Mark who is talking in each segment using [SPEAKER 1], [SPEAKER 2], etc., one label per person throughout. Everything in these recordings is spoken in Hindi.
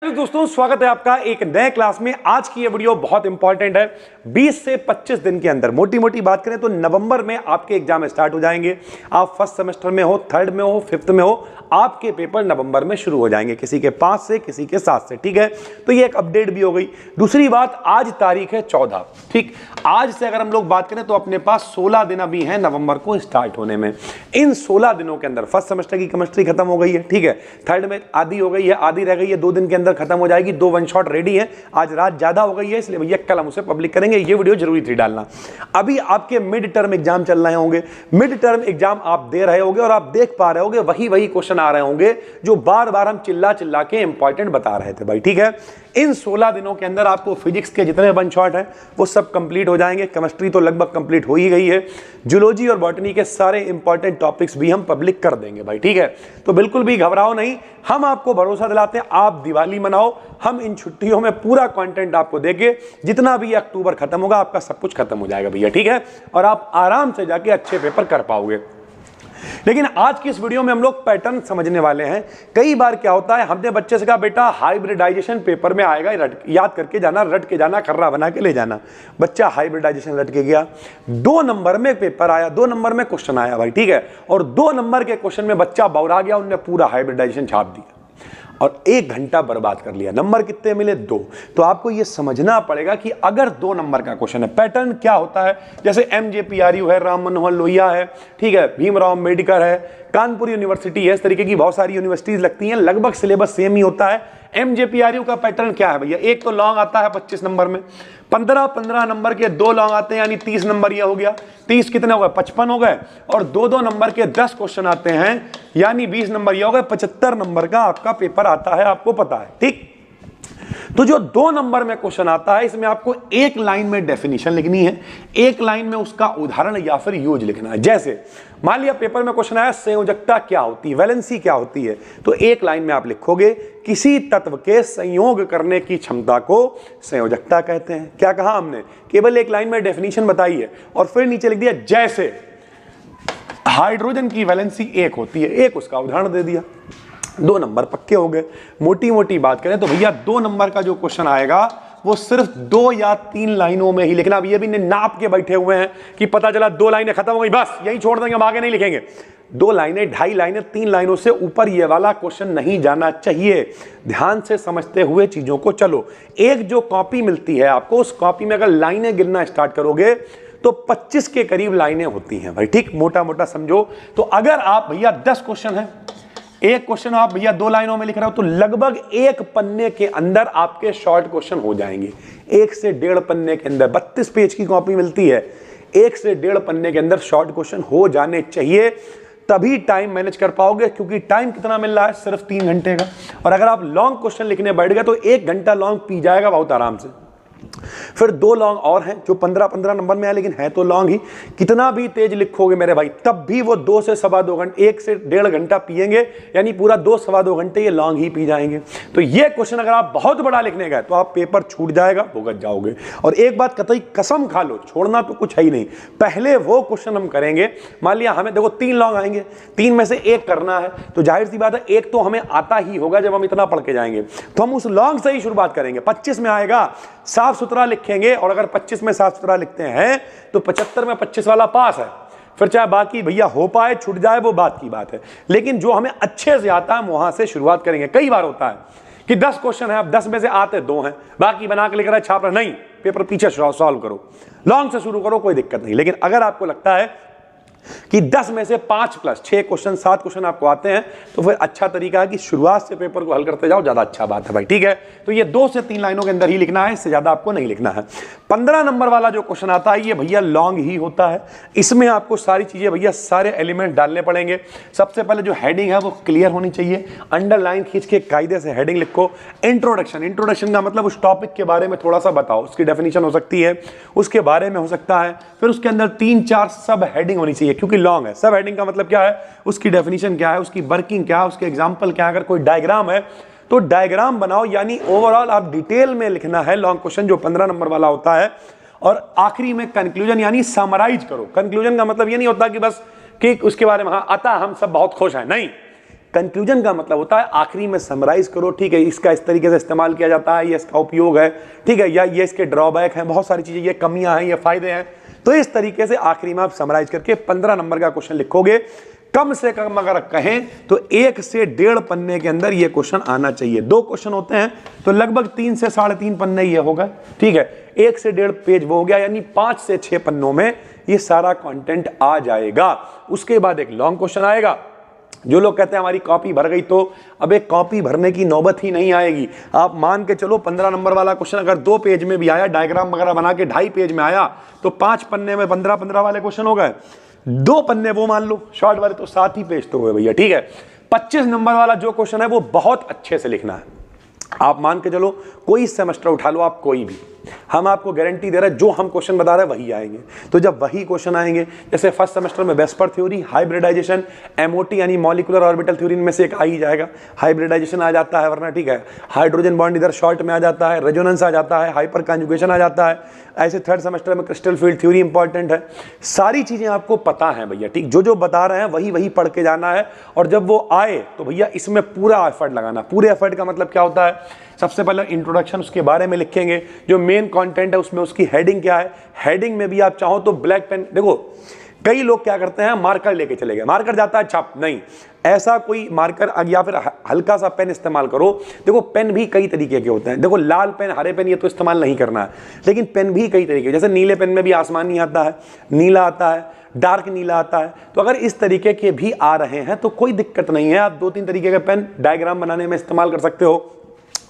[SPEAKER 1] दोस्तों स्वागत है आपका एक नए क्लास में। आज की ये वीडियो बहुत इंपॉर्टेंट है। 20 से 25 दिन के अंदर मोटी मोटी बात करें तो नवंबर में आपके एग्जाम स्टार्ट हो जाएंगे। आप फर्स्ट सेमेस्टर में हो, थर्ड में हो, फिफ्थ में हो, आपके पेपर नवंबर में शुरू हो जाएंगे, किसी के 5 से किसी के 7 से। ठीक है, तो ये एक अपडेट भी हो गई। दूसरी बात, आज तारीख है 14। ठीक, आज से अगर हम लोग बात करें तो अपने पास 16 दिन अभी हैं नवंबर को स्टार्ट होने में। इन 16 दिनों के अंदर फर्स्ट सेमेस्टर की केमिस्ट्री खत्म हो गई है। ठीक है, थर्ड में आधी हो गई है, आधी रह गई है, 2 दिन के अंदर खत्म हो जाएगी। 2 वन शॉट रेडी है। आज रात ज्यादा हो गई है इसलिए भैया कल हम उसे पब्लिक करेंगे। ये वीडियो जरूरी थी डालना। अभी आपके मिड टर्म एग्जाम चल रहे होंगे, मिड टर्म एग्जाम आप दे रहे होंगे और आप देख पा रहे होंगे वही क्वेश्चन आ रहे होंगे जो बार बार हम चिल्ला चिल्ला के इंपॉर्टेंट बता रहे थे भाई। ठीक है, इन 16 दिनों के अंदर आपको फिजिक्स के जितने वन शॉट हैं वो सब कंप्लीट हो जाएंगे। केमिस्ट्री तो लगभग कंप्लीट हो ही गई है। जूलॉजी और बॉटनी के सारे इंपॉर्टेंट टॉपिक्स भी हम पब्लिक कर देंगे भाई। ठीक है, तो बिल्कुल भी घबराओ नहीं, हम आपको भरोसा दिलाते हैं। आप दिवाली मनाओ, हम इन छुट्टियों में पूरा कंटेंट आपको देके जितना भी अक्टूबर खत्म होगा आपका सब कुछ खत्म हो जाएगा भैया। ठीक है, और आप आराम से जाके अच्छे पेपर कर पाओगे। लेकिन आज की इस वीडियो में हम लोग पैटर्न समझने वाले हैं। कई बार क्या होता है, हमने बच्चे से कहा बेटा हाइब्रिडाइजेशन पेपर में आएगा, याद करके जाना, रट के जाना, खर्रा बना के ले जाना। बच्चा हाइब्रिडाइजेशन रट के गया, 2 नंबर में पेपर आया, 2 नंबर में क्वेश्चन आया भाई। ठीक है, और 2 नंबर के क्वेश्चन में बच्चा बौरा गया, उन्होंने पूरा हाइब्रिडाइजेशन छाप दिया और 1 घंटा बर्बाद कर लिया। नंबर कितने मिले? 2। तो आपको यह समझना पड़ेगा कि अगर 2 नंबर का क्वेश्चन है, पैटर्न क्या होता है। जैसे MJPRU है, राम मनोहर लोहिया है, ठीक है, भीमराव अम्बेडकर है, कानपुर यूनिवर्सिटी है, इस तरीके की बहुत सारी यूनिवर्सिटीज लगती हैं। लगभग सिलेबस सेम ही होता है। MJPRU का पैटर्न क्या है भैया? एक तो लॉन्ग आता है 25 नंबर में, 15 नंबर के 2 लॉन्ग आते हैं, यानी 30 नंबर ये हो गया। 30 कितने हो गए? 55 हो गए। और 2 नंबर के 10 क्वेश्चन आते हैं, यानी 20 नंबर ये हो गए। 75 नंबर का आपका पेपर आता है, आपको पता है। ठीक, तो जो 2 नंबर में क्वेश्चन आता है इसमें आपको 1 लाइन में डेफिनेशन लिखनी है, 1 लाइन में उसका उदाहरण या फिर यूज लिखना है। जैसे मान लिया पेपर में क्वेश्चन आया संयोजकता क्या होती है, वैलेंसी क्या होती है, तो 1 लाइन में आप लिखोगे किसी तत्व के संयोग करने की क्षमता को संयोजकता कहते हैं। क्या कहा हमने? केवल 1 लाइन में डेफिनेशन बताई है और फिर नीचे लिख दिया जैसे हाइड्रोजन की वैलेंसी 1 होती है, एक उसका उदाहरण दे दिया। 2 नंबर पक्के हो गए। मोटी मोटी बात करें तो भैया 2 नंबर का जो क्वेश्चन आएगा वो सिर्फ 2 या 3 लाइनों में ही लिखना। अब ये भी नाप के बैठे हुए हैं कि पता चला 2 लाइनें खत्म हो गई, बस यही छोड़ देंगे, हम आगे नहीं लिखेंगे। 2 लाइनें, 2.5 लाइनें, 3 लाइनों से ऊपर ये वाला क्वेश्चन नहीं जाना चाहिए। ध्यान से समझते हुए चीजों को चलो। एक जो कॉपी मिलती है आपको, उस कॉपी में अगर लाइनें गिनना स्टार्ट करोगे तो 25 के करीब लाइनें होती हैं भाई। ठीक, मोटा मोटा समझो। तो अगर आप भैया 10 क्वेश्चन है, एक क्वेश्चन आप भैया 2 लाइनों में लिख रहे हो, तो लगभग 1 पन्ने के अंदर आपके शॉर्ट क्वेश्चन हो जाएंगे। 1 से 1.5 पन्ने के अंदर, 32 पेज की कॉपी मिलती है, 1 से 1.5 पन्ने के अंदर शॉर्ट क्वेश्चन हो जाने चाहिए। तभी टाइम मैनेज कर पाओगे, क्योंकि टाइम कितना मिल रहा है? सिर्फ 3 घंटे का। और अगर आप लॉन्ग क्वेश्चन लिखने बैठ गए तो 1 घंटा लॉन्ग पी जाएगा बहुत आराम से। फिर 2 लॉन्ग और हैं जो 15 नंबर में है, लेकिन है तो लॉन्ग ही। कितना भी तेज लिखोगे मेरे भाई, तब भी वो 2 से सवा 2 घंटे, 1 से 1.5 घंटा पिएंगे, यानी पूरा 2 सवा 2 घंटे ये लॉन्ग ही पी जाएंगे। तो ये क्वेश्चन अगर आप बहुत बड़ा लिखने गए तो आप पेपर छूट जाएगा, भुगत जाओगे। और एक बात कतई कसम खा लो, छोड़ना तो कुछ है ही नहीं। पहले वो क्वेश्चन हम करेंगे। मान लिया हमें देखो 3 लॉन्ग आएंगे, 3 में से 1 करना है, तो जाहिर सी बात है 1 तो हमें आता ही होगा जब हम इतना पढ़ के जाएंगे। तो हम उस लॉन्ग से ही शुरुआत करेंगे। 25 में आएगा, साफ सुथरा लिखेंगे, और अगर 25 में साफ सुथरा लिखते हैं तो 75 में 25 वाला पास है। फिर चाहे बाकी भैया हो पाए छूट जाए वो बात की बात है, लेकिन जो हमें अच्छे से आता है वहां से शुरुआत करेंगे। कई बार होता है कि 10 क्वेश्चन है, अब 10 में से आते 2 हैं, बाकी बना के लिख रहा है, छाप रहा, नहीं, पेपर पीछे सॉल्व करो, लॉन्ग से शुरू करो, कोई दिक्कत नहीं। लेकिन अगर आपको लगता है कि 10 में से 5 प्लस 6 क्वेश्चन, 7 क्वेश्चन आपको आते हैं, तो फिर अच्छा तरीका है कि शुरुआत से पेपर को हल करते जाओ, ज्यादा अच्छा बात है भाई। ठीक है, तो ये 2 से 3 लाइनों के अंदर ही लिखना है, इससे ज्यादा आपको नहीं लिखना है। 15 नंबर वाला जो क्वेश्चन आता है ये भैया लॉन्ग ही होता है। इसमें आपको सारी चीजें भैया, सारे एलिमेंट डालने पड़ेंगे। सबसे पहले जो हेडिंग है वो क्लियर होनी चाहिए, अंडरलाइन खींच के कायदे से हेडिंग लिखो। इंट्रोडक्शन का मतलब उस टॉपिक के बारे में थोड़ा सा बताओ, उसकी डेफिनेशन हो सकती है, उसके बारे में हो सकता है। फिर उसके अंदर 3-4 सब हेडिंग होनी चाहिए, क्योंकि लॉन्ग है। सब हेडिंग का मतलब क्या है? उसकी डेफिनेशन क्या है, उसकी वर्किंग क्या है, उसके एग्जांपल क्या है। अगर कोई डायग्राम है तो डायग्राम बनाओ, यानी ओवरऑल आप डिटेल में लिखना है लॉन्ग क्वेश्चन जो 15 नंबर वाला होता है। और आखिरी में कंक्लूजन यानी समराइज करो। कंक्लूजन का मतलब ये नहीं होता कि बस कि उसके बारे में हाँ आता हम सब बहुत खुश हैं, नहीं। कंक्लूजन का मतलब होता है आखिरी में समराइज करो, ठीक है, इसका इस तरीके से इस्तेमाल किया जाता है, ये इसका उपयोग है, ठीक है, या ये इसके ड्रॉबैक हैं, बहुत सारी चीजें, ये कमियां हैं, ये फायदे हैं। तो इस तरीके से आखिरी में आप समराइज करके 15 नंबर का क्वेश्चन लिखोगे। कम से कम अगर कहें तो 1 से 1.5 पन्ने के अंदर ये क्वेश्चन आना चाहिए। 2 क्वेश्चन होते हैं तो लगभग 3 से 3.5 पन्ने ये होगा, ठीक है, 1 से 1.5 पेज वो हो गया, यानी 5 से 6 पन्नों में ये सारा कंटेंट आ जाएगा। उसके बाद एक लॉन्ग क्वेश्चन आएगा। जो लोग कहते हैं हमारी कॉपी भर गई, तो अब एक कॉपी भरने की नौबत ही नहीं आएगी। आप मान के चलो 15 नंबर वाला क्वेश्चन अगर 2 पेज में भी आया, डायग्राम वगैरह बना के 2.5 पेज में आया, तो 5 पन्ने में 15-15 वाले क्वेश्चन हो गए। 2 पन्ने वो मान लो शॉर्ट वाले, तो 7 ही पेज तो हुए भैया, ठीक है। 25 नंबर वाला जो क्वेश्चन है वो बहुत अच्छे से लिखना है। आप मान के चलो कोई सेमेस्टर उठा लो, आप कोई भी, हम आपको गारंटी दे रहे हैं जो हम क्वेश्चन बता रहे हैं वही आएंगे। तो जब वही क्वेश्चन आएंगे, जैसे फर्स्ट सेमेस्टर में वेस्पर थ्योरी, हाइब्रिडाइजेशन, एमओटी यानी मॉलिक्यूलर ऑर्बिटल थ्योरी में से एक आ ही जाएगा, हाइब्रिडाइजेशन आ जाता है, वरना ठीक है हाइड्रोजन बॉन्ड इधर शॉर्ट में आ जाता है, रेजोनेंस आ जाता है, हाइपर कॉन्जुगेशन आ जाता है। ऐसे थर्ड सेमेस्टर में क्रिस्टल फील्ड थ्योरी इंपॉर्टेंट है। सारी चीजें आपको पता है भैया, ठीक, जो जो बता रहे हैं वही वही पढ़ के जाना है। और जब वो आए तो भैया इसमें पूरा एफर्ट लगाना। पूरे एफर्ट का मतलब क्या होता है? सबसे पहले इंट्रोडक्शन उसके बारे में लिखेंगे, जो मेन कंटेंट है उसमें उसकी हेडिंग क्या है। हेडिंग में भी आप चाहो तो ब्लैक पेन, देखो कई लोग क्या करते हैं मार्कर लेके चले गए, मार्कर जाता है छाप, नहीं, ऐसा कोई मार्कर या फिर हल्का सा पेन इस्तेमाल करो। देखो पेन भी कई तरीके के होते हैं, देखो लाल पेन, हरे पेन ये तो इस्तेमाल नहीं करना है, लेकिन पेन भी कई तरीके, जैसे नीले पेन में भी आसमानी आता है, नीला आता है, डार्क नीला आता है। तो अगर इस तरीके के भी आ रहे हैं तो कोई दिक्कत नहीं है, आप 2-3 तरीके के पेन डायग्राम बनाने में इस्तेमाल कर सकते हो,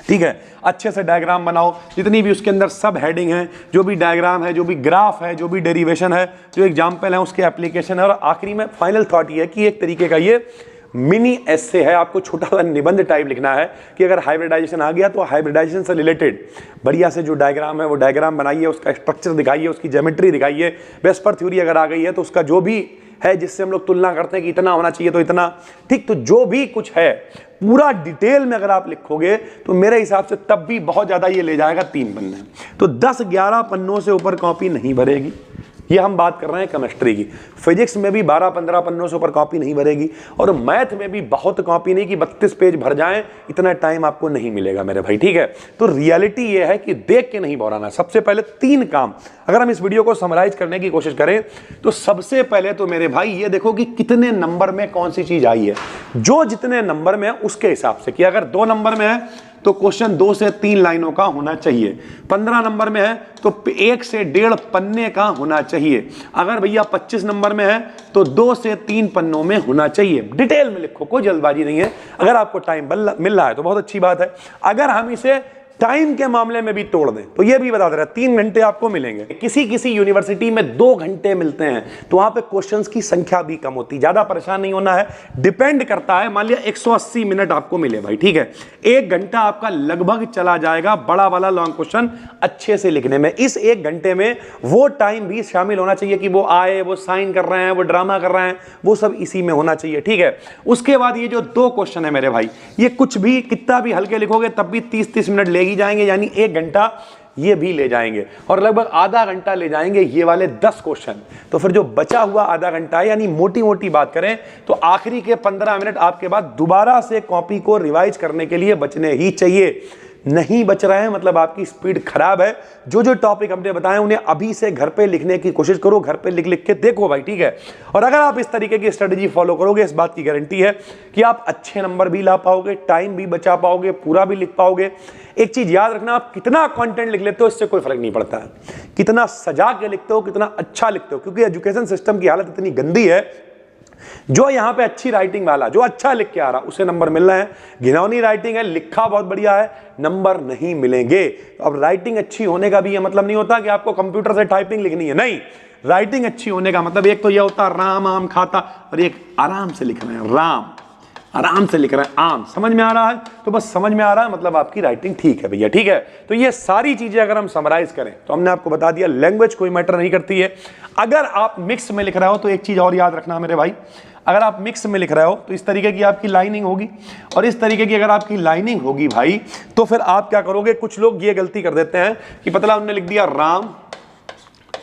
[SPEAKER 1] ठीक है। अच्छे से डायग्राम बनाओ, जितनी भी उसके अंदर सब हेडिंग है, जो भी डायग्राम है, जो भी ग्राफ है, जो भी डेरिवेशन है, जो एग्जाम्पल है, उसके एप्लीकेशन है। और आखिरी में फाइनल थॉट ये है कि एक तरीके का ये मिनी एस्से है, आपको छोटा सा निबंध टाइप लिखना है कि अगर हाइब्रिडाइजेशन आ गया तो हाइब्रिडाइजेशन से रिलेटेड बढ़िया से जो डायग्राम है वो डायग्राम बनाइए, उसका स्ट्रक्चर दिखाइए, उसकी ज्योमेट्री दिखाइए। वेस्पर थ्योरी अगर आ गई है तो उसका जो भी है जिससे हम लोग तुलना करते हैं कि इतना होना चाहिए तो इतना, ठीक, तो जो भी कुछ है पूरा डिटेल में अगर आप लिखोगे तो मेरे हिसाब से तब भी बहुत ज्यादा ये ले जाएगा 3 पन्ने। तो 10-11 पन्नों से ऊपर कॉपी नहीं भरेगी। ये हम बात कर रहे हैं केमिस्ट्री की। फिजिक्स में भी 12-15 पन्नों से ऊपर कॉपी नहीं भरेगी, और मैथ में भी बहुत कॉपी नहीं कि 32 पेज भर जाएं, इतना टाइम आपको नहीं मिलेगा मेरे भाई, ठीक है। तो रियलिटी ये है कि देख के नहीं बोराना। सबसे पहले 3 काम अगर हम इस वीडियो को समराइज करने की कोशिश करें तो सबसे पहले तो मेरे भाई ये देखो कि कितने नंबर में कौन सी चीज आई है, जो जितने नंबर में है उसके हिसाब से, कि अगर 2 नंबर में है तो क्वेश्चन 2 से 3 लाइनों का होना चाहिए। 15 नंबर में है तो 1 से 1.5 पन्ने का होना चाहिए। अगर भैया 25 नंबर में है तो 2 से 3 पन्नों में होना चाहिए। डिटेल में लिखो, कोई जल्दबाजी नहीं है। अगर आपको टाइम मिल रहा है तो बहुत अच्छी बात है। अगर हम इसे टाइम के मामले में भी तोड़ दें तो ये भी बता दे रहा है 3 घंटे आपको मिलेंगे। किसी किसी यूनिवर्सिटी में 2 घंटे मिलते हैं, तो वहां पे क्वेश्चंस की संख्या भी कम होती है। ज्यादा परेशान नहीं होना है, डिपेंड करता है। मान लिया 180 मिनट आपको मिले भाई, ठीक है, 1 घंटा आपका लगभग चला जाएगा बड़ा वाला लॉन्ग क्वेश्चन अच्छे से लिखने में। इस 1 घंटे में वो टाइम भी शामिल होना चाहिए कि वो आए, वो साइन कर रहे हैं, वो ड्रामा कर रहे हैं, वो सब इसी में होना चाहिए, ठीक है। उसके बाद ये जो 2 क्वेश्चन है मेरे भाई, ये कुछ भी कितना भी हल्के लिखोगे तब भी 30-30 मिनट ले ही जाएंगे, यानी 1 घंटा ये भी ले जाएंगे, और लगभग आधा घंटा ले जाएंगे ये वाले 10 क्वेश्चन। तो फिर जो बचा हुआ आधा घंटा है, यानी मोटी मोटी बात करें तो आखिरी के 15 मिनट आपके बाद दोबारा से कॉपी को रिवाइज करने के लिए बचने ही चाहिए। नहीं बच रहे हैं मतलब आपकी स्पीड खराब है। जो जो टॉपिक हमने बताए उन्हें अभी से घर पे लिखने की कोशिश करो, घर पे लिख लिख के देखो भाई, ठीक है। और अगर आप इस तरीके की स्ट्रेटजी फॉलो करोगे, इस बात की गारंटी है कि आप अच्छे नंबर भी ला पाओगे, टाइम भी बचा पाओगे, पूरा भी लिख पाओगे। एक चीज याद रखना, आप कितना कंटेंट लिख लेते हो इससे कोई फर्क नहीं पड़ता है, कितना सजा के लिखते हो, कितना अच्छा लिखते हो, क्योंकि एजुकेशन सिस्टम की हालत इतनी गंदी है। जो यहां पे अच्छी राइटिंग वाला, जो अच्छा लिख के आ रहा, उसे नंबर मिल रहे हैं। घिनौनी राइटिंग है, लिखा बहुत बढ़िया है, नंबर नहीं मिलेंगे। अब राइटिंग अच्छी होने का भी ये मतलब नहीं होता कि आपको कंप्यूटर से टाइपिंग लिखनी है, नहीं। राइटिंग अच्छी होने का मतलब एक तो यह होता है राम आम खाता, और एक आराम से लिख रहे हैं, राम आराम से लिख रहे हैं, आम समझ में आ रहा है। तो बस समझ में आ रहा है मतलब आपकी राइटिंग ठीक है भैया, ठीक है। तो ये सारी चीजें अगर हम समराइज करें तो हमने आपको बता दिया, लैंग्वेज कोई मैटर नहीं करती है। अगर आप मिक्स में लिख रहे हो तो एक चीज और याद रखना मेरे भाई, अगर आप मिक्स में लिख रहे हो तो इस तरीके की आपकी लाइनिंग होगी, और इस तरीके की अगर आपकी लाइनिंग होगी भाई तो फिर आप क्या करोगे, कुछ लोग ये गलती कर देते हैं कि पतला उन्होंने लिख दिया राम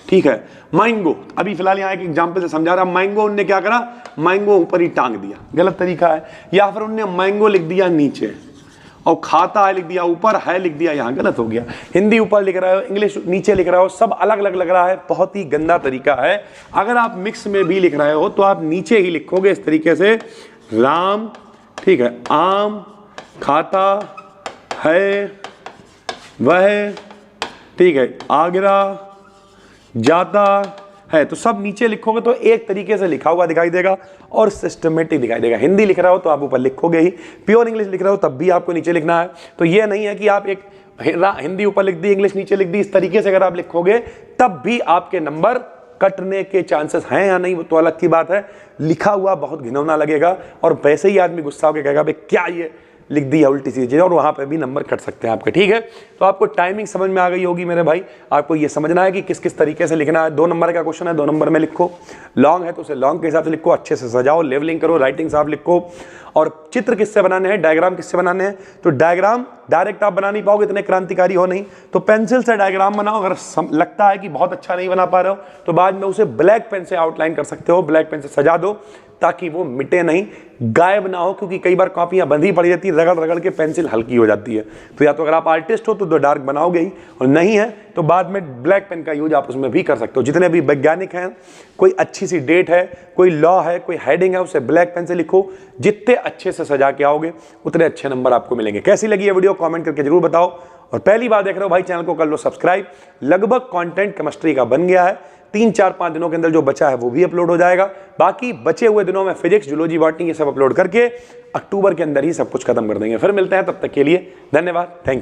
[SPEAKER 1] ठीक है। मैंगो, अभी फिलहाल यहाँ एक एग्जाम्पल से समझा रहा, मैंगो उनने क्या करा, मैंगो ऊपर ही टांग दिया, गलत तरीका है। या फिर उनने मैंगो लिख दिया नीचे और खाता है लिख दिया ऊपर, है लिख दिया यहाँ, गलत हो गया। हिंदी ऊपर लिख रहा हो, इंग्लिश नीचे लिख रहा हो, सब अलग अलग लग रहा है, बहुत ही गंदा तरीका है। अगर आप मिक्स में भी लिख रहे हो तो आप नीचे ही लिखोगे इस तरीके से, राम, ठीक है, आम, खाता है, वह, ठीक है, आगरा जाता है, तो सब नीचे लिखोगे तो एक तरीके से लिखा हुआ दिखाई देगा और सिस्टमेटिक दिखाई देगा। हिंदी लिख रहा हो तो आप ऊपर लिखोगे ही, प्योर इंग्लिश लिख रहे हो तब भी आपको नीचे लिखना है। तो ये नहीं है कि आप एक हिंदी ऊपर लिख दी, इंग्लिश नीचे लिख दी, इस तरीके से अगर आप लिखोगे तब भी आपके नंबर कटने के चांसेस हैं या नहीं वो तो अलग की बात है। लिखा हुआ बहुत घिनौना लगेगा और वैसे ही आदमी गुस्सा होकर कहेगा भाई क्या ये लिख दिया उल्टी सी चीज़, और वहाँ पे भी नंबर कट सकते हैं आपके, ठीक है। तो आपको टाइमिंग समझ में आ गई होगी मेरे भाई। आपको ये समझना है कि किस किस तरीके से लिखना है। 2 नंबर का क्वेश्चन है, 2 नंबर में लिखो। लॉन्ग है तो उसे लॉन्ग के हिसाब से लिखो, अच्छे से सजाओ, लेवलिंग करो, राइटिंग साफ लिखो। और चित्र किससे बनाने हैं, डायग्राम किससे बनाने हैं, तो डायग्राम डायरेक्ट आप बना नहीं पाओगे, इतने क्रांतिकारी हो नहीं, तो पेंसिल से डायग्राम बनाओ। अगर लगता है कि बहुत अच्छा नहीं बना पा रहे हो तो बाद में उसे ब्लैक पेन से आउटलाइन कर सकते हो, ब्लैक पेन से सजा दो ताकि वो मिटे नहीं, गायब ना हो, क्योंकि कई बार कॉपियां बंधी पड़ी रहती है, रगड़ रगड़ के पेंसिल हल्की हो जाती है। तो या तो अगर आप आर्टिस्ट हो तो डार्क बनाओगे ही, और नहीं है तो बाद में ब्लैक पेन का यूज आप उसमें भी कर सकते हो। जितने भी वैज्ञानिक हैं, कोई अच्छी सी डेट है, कोई लॉ है, कोई हेडिंग है, उसे ब्लैक पेन से लिखो। जितने अच्छे से सजा के आओगे उतने अच्छे नंबर आपको मिलेंगे। कैसी लगी ये वीडियो कमेंट करके जरूर बताओ, और पहली बार देख रहे हो भाई चैनल को कर लो सब्सक्राइब। लगभग कंटेंट केमिस्ट्री का बन गया है, 3-4-5 दिनों के अंदर जो बचा है वो भी अपलोड हो जाएगा। बाकी बचे हुए दिनों में फिजिक्स, जूलॉजी, बॉटनी ये सब अपलोड करके अक्टूबर के अंदर ही सब कुछ खत्म कर देंगे। फिर मिलते हैं, तब तक के लिए धन्यवाद, थैंक यू।